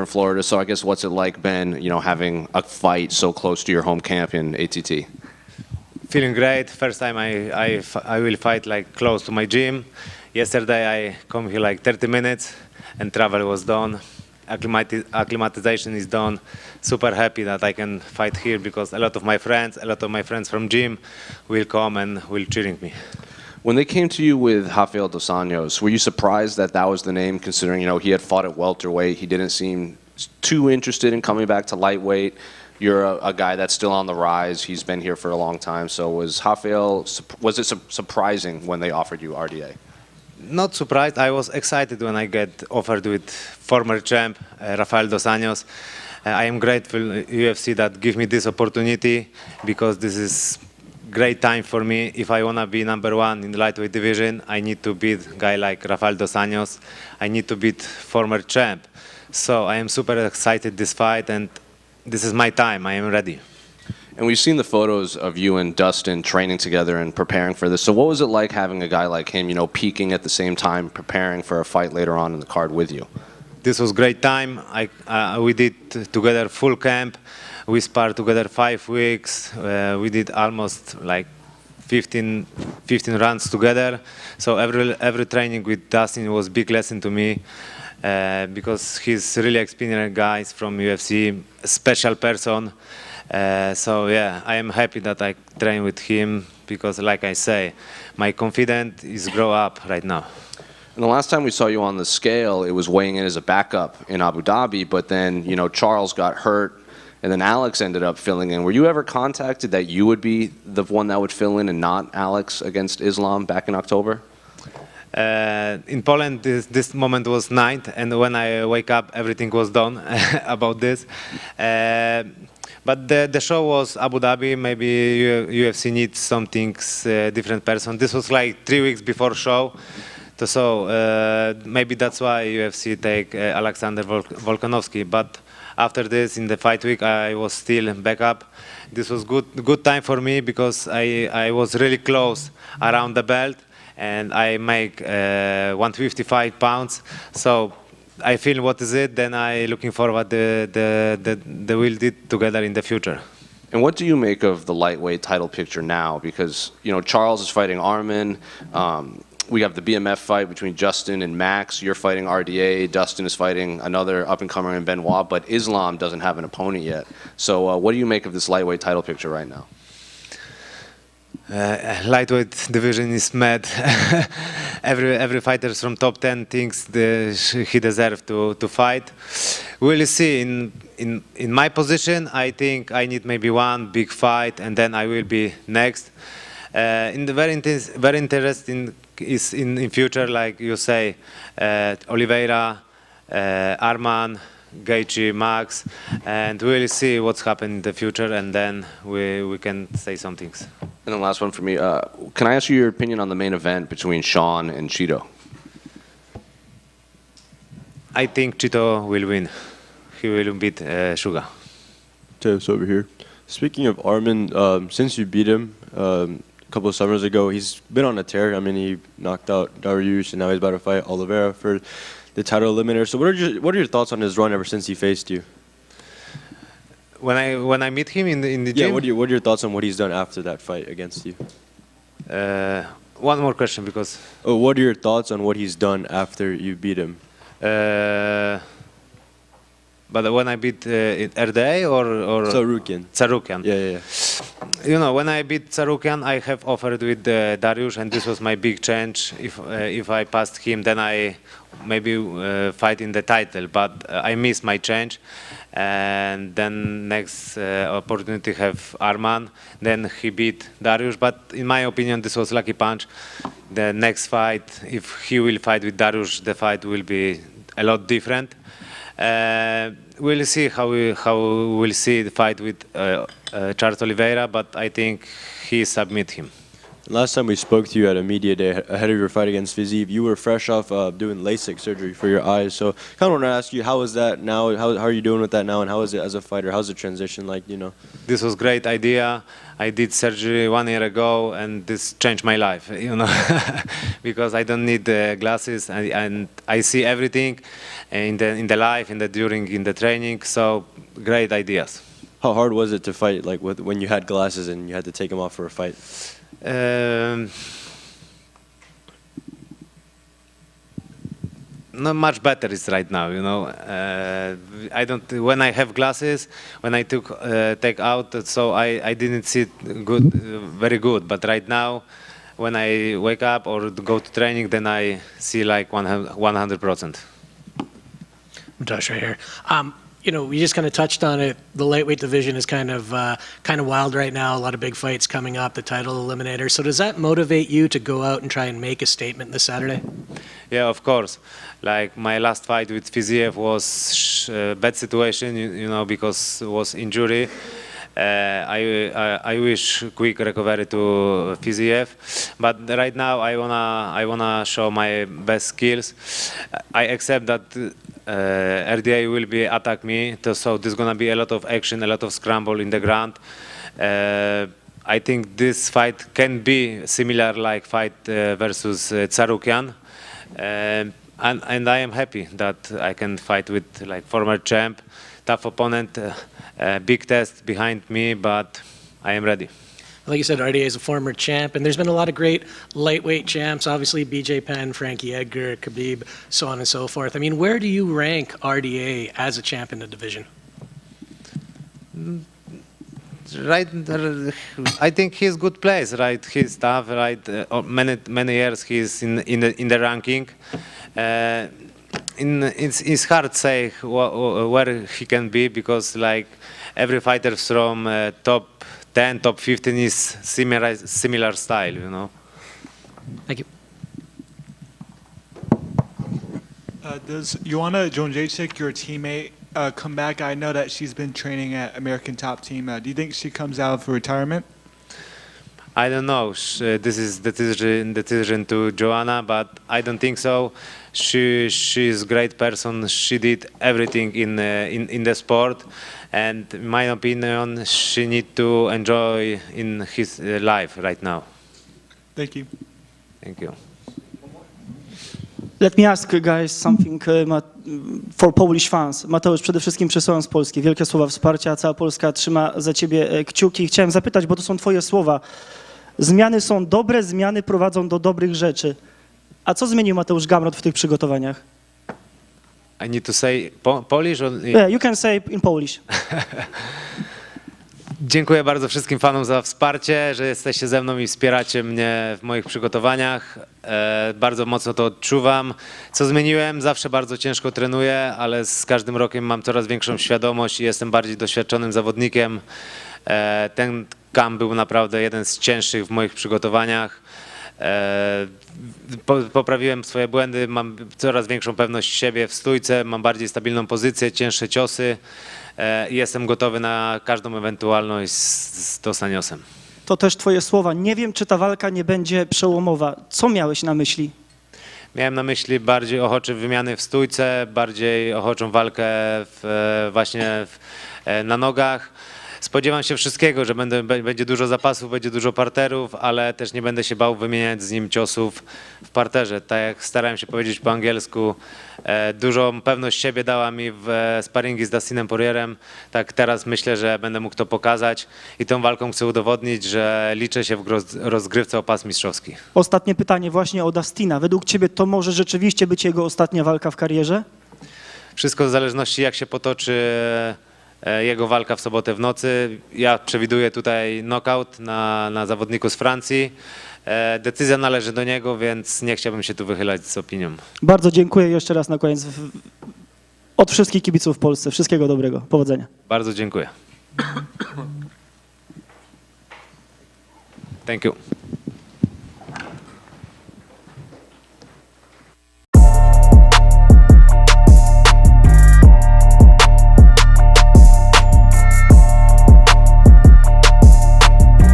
in Florida, so I guess what's it like, Ben, having a fight so close to your home camp in ATT? Feeling great. First time I will fight like close to my gym. Yesterday I come here like 30 minutes and travel was done. Acclimatization is done. Super happy that I can fight here because a lot of my friends from gym will come and will cheering me. When they came to you with Rafael dos Anjos, were you surprised that that was the name, considering he had fought at welterweight? He didn't seem too interested in coming back to lightweight. You're a guy that's still on the rise. He's been here for a long time. So was it surprising when they offered you RDA? Not surprised. I was excited when I get offered with former champ Rafael dos Anjos. I am grateful UFC that give me this opportunity because this is great time for me. If I want to be #1 in the lightweight division, I need to beat a guy like Rafael dos Anjos. I need to beat former champ. So I am super excited this fight, and this is my time. I am ready. And we've seen the photos of you and Dustin training together and preparing for this. So what was it like having a guy like him, peaking at the same time, preparing for a fight later on in the card with you? This was great time. We did together full camp. We sparred together 5 weeks. We did almost like 15 rounds together. So every training with Dustin was a big lesson to me because he's really experienced guy from UFC, a special person. So yeah, I am happy that I train with him because, like I say, my confidence is grow up right now. And the last time we saw you on the scale, it was weighing in as a backup in Abu Dhabi, but then, Charles got hurt, and then Alex ended up filling in. Were you ever contacted that you would be the one that would fill in and not Alex against Islam back in October? In Poland, this moment was night, and when I wake up, everything was done about this. But the show was Abu Dhabi. Maybe UFC needs something different person. This was like 3 weeks before show. So maybe that's why UFC take Alexander Volkanovski. But after this, in the fight week, I was still back up. This was good time for me because I was really close around the belt, and I make 155 pounds. So I feel what is it. Then I looking forward the we'll did together in the future. And what do you make of the lightweight title picture now? Because Charles is fighting Arman. We have the BMF fight between Justin and Max. You're fighting RDA. Dustin is fighting another up-and-comer in Benoit, but Islam doesn't have an opponent yet. So what do you make of this lightweight title picture right now? Lightweight division is mad. every fighter from top 10 thinks he deserves to fight. We'll see. In my position, I think I need maybe one big fight, and then I will be next. In the very interesting is in future, like you say, Oliveira, Arman, Gaethje, Max, and we'll see what's happening in the future, and then we can say some things. And then last one for me. Can I ask you your opinion on the main event between Sean and Chito? I think Chito will win. He will beat Suga. Mateuz over here. Speaking of Arman, since you beat him a couple of summers ago, he's been on a tear. I mean, he knocked out Dariush, and now he's about to fight Oliveira for the title eliminator. So what are your thoughts on his run ever since he faced you? When I meet him in the gym? Yeah, what are your thoughts on what he's done after that fight against you? One more question, because... Oh, what are your thoughts on what he's done after you beat him? But when I beat RDA or Tsarukyan. Yeah. When I beat Tsarukyan, I have offered with Dariush, and this was my big change. If I passed him, then I maybe fight in the title. But I missed my change, and then next opportunity have Arman. Then he beat Dariush. But in my opinion, this was lucky punch. The next fight, if he will fight with Dariush, the fight will be a lot different. We'll see how we'll see the fight with Charles Oliveira, but I think he submit him. Last time we spoke to you at a media day ahead of your fight against Fiziev, you were fresh off doing LASIK surgery for your eyes. So kind of want to ask you, how is that now? How are you doing with that now? And how is it as a fighter? How's the transition like, you know? This was great idea. I did surgery 1 year ago, and this changed my life, you know, because I don't need glasses, and I see everything in the life, in the training. So great ideas. How hard was it to fight, like when you had glasses and you had to take them off for a fight? Not much better is right now, you know. I don't. When I have glasses, when I take out, so I didn't see it good, very good. But right now, when I wake up or go to training, then I see like 100%. Mateusz right here. You know, we just kind of touched on it. The lightweight division is kind of wild right now. A lot of big fights coming up. The title eliminator. So does that motivate you to go out and try and make a statement this Saturday? Yeah, of course. Like my last fight with Fiziev was a bad situation, you know, because it was injury. I wish quick recovery to Fiziev, but right now I wanna show my best skills. I accept that RDA will be attack me, so there's gonna be a lot of action, a lot of scramble in the ground. I think this fight can be similar like fight versus Tsarukyan. And I am happy that I can fight with like former champ, tough opponent, big test behind me, but I am ready. Like you said, RDA is a former champ, and there's been a lot of great lightweight champs, obviously BJ Penn, Frankie Edgar, Khabib, so on and so forth. I mean, where do you rank RDA as a champ in the division? Right, I think he's good place. Right, he's tough. Right, many years he's in the ranking. It's hard to say where he can be, because like every fighter from top 10, top 15 is similar style, you know. Thank you. Does Joanna Jędrzejczyk, your teammate, come back? I know that she's been training at American Top Team. Do you think she comes out for retirement? I don't know. This is decision to Joanna, but I don't think so. She's a great person. She did everything in the sport, and in my opinion, she need to enjoy in his life right now. Thank you. Thank you. Let me ask guys something for Polish fans. Mateusz, przede wszystkim przesyłam z Polski. Wielkie słowa wsparcia, cała Polska trzyma za ciebie kciuki. Chciałem zapytać, bo to są twoje słowa. Zmiany są dobre, zmiany prowadzą do dobrych rzeczy. A co zmienił Mateusz Gamrot w tych przygotowaniach? I need to say Polish or... Yeah, you can say in Polish. Dziękuję bardzo wszystkim fanom za wsparcie, że jesteście ze mną i wspieracie mnie w moich przygotowaniach. Bardzo mocno to odczuwam. Co zmieniłem? Zawsze bardzo ciężko trenuję, ale z każdym rokiem mam coraz większą świadomość i jestem bardziej doświadczonym zawodnikiem. Ten camp był naprawdę jeden z cięższych w moich przygotowaniach. Poprawiłem swoje błędy, mam coraz większą pewność siebie w stójce, mam bardziej stabilną pozycję, cięższe ciosy i jestem gotowy na każdą ewentualność z Dosaniosem. To też twoje słowa. Nie wiem, czy ta walka nie będzie przełomowa. Co miałeś na myśli? Miałem na myśli bardziej ochocze wymiany w stójce, bardziej ochoczą walkę na nogach. Spodziewam się wszystkiego, że będzie dużo zapasów, będzie dużo parterów, ale też nie będę się bał wymieniać z nim ciosów w parterze. Tak jak starałem się powiedzieć po angielsku, dużą pewność siebie dała mi w sparingi z Dustinem Poirierem. Tak teraz myślę, że będę mógł to pokazać i tą walką chcę udowodnić, że liczę się w rozgrywce o pas mistrzowski. Ostatnie pytanie właśnie o Dustina. Według ciebie to może rzeczywiście być jego ostatnia walka w karierze? Wszystko w zależności jak się potoczy jego walka w sobotę w nocy. Ja przewiduję tutaj knockout na zawodniku z Francji. Decyzja należy do niego, więc nie chciałbym się tu wychylać z opinią. Bardzo dziękuję jeszcze raz na koniec. Od wszystkich kibiców w Polsce. Wszystkiego dobrego. Powodzenia. Bardzo dziękuję. Thank you.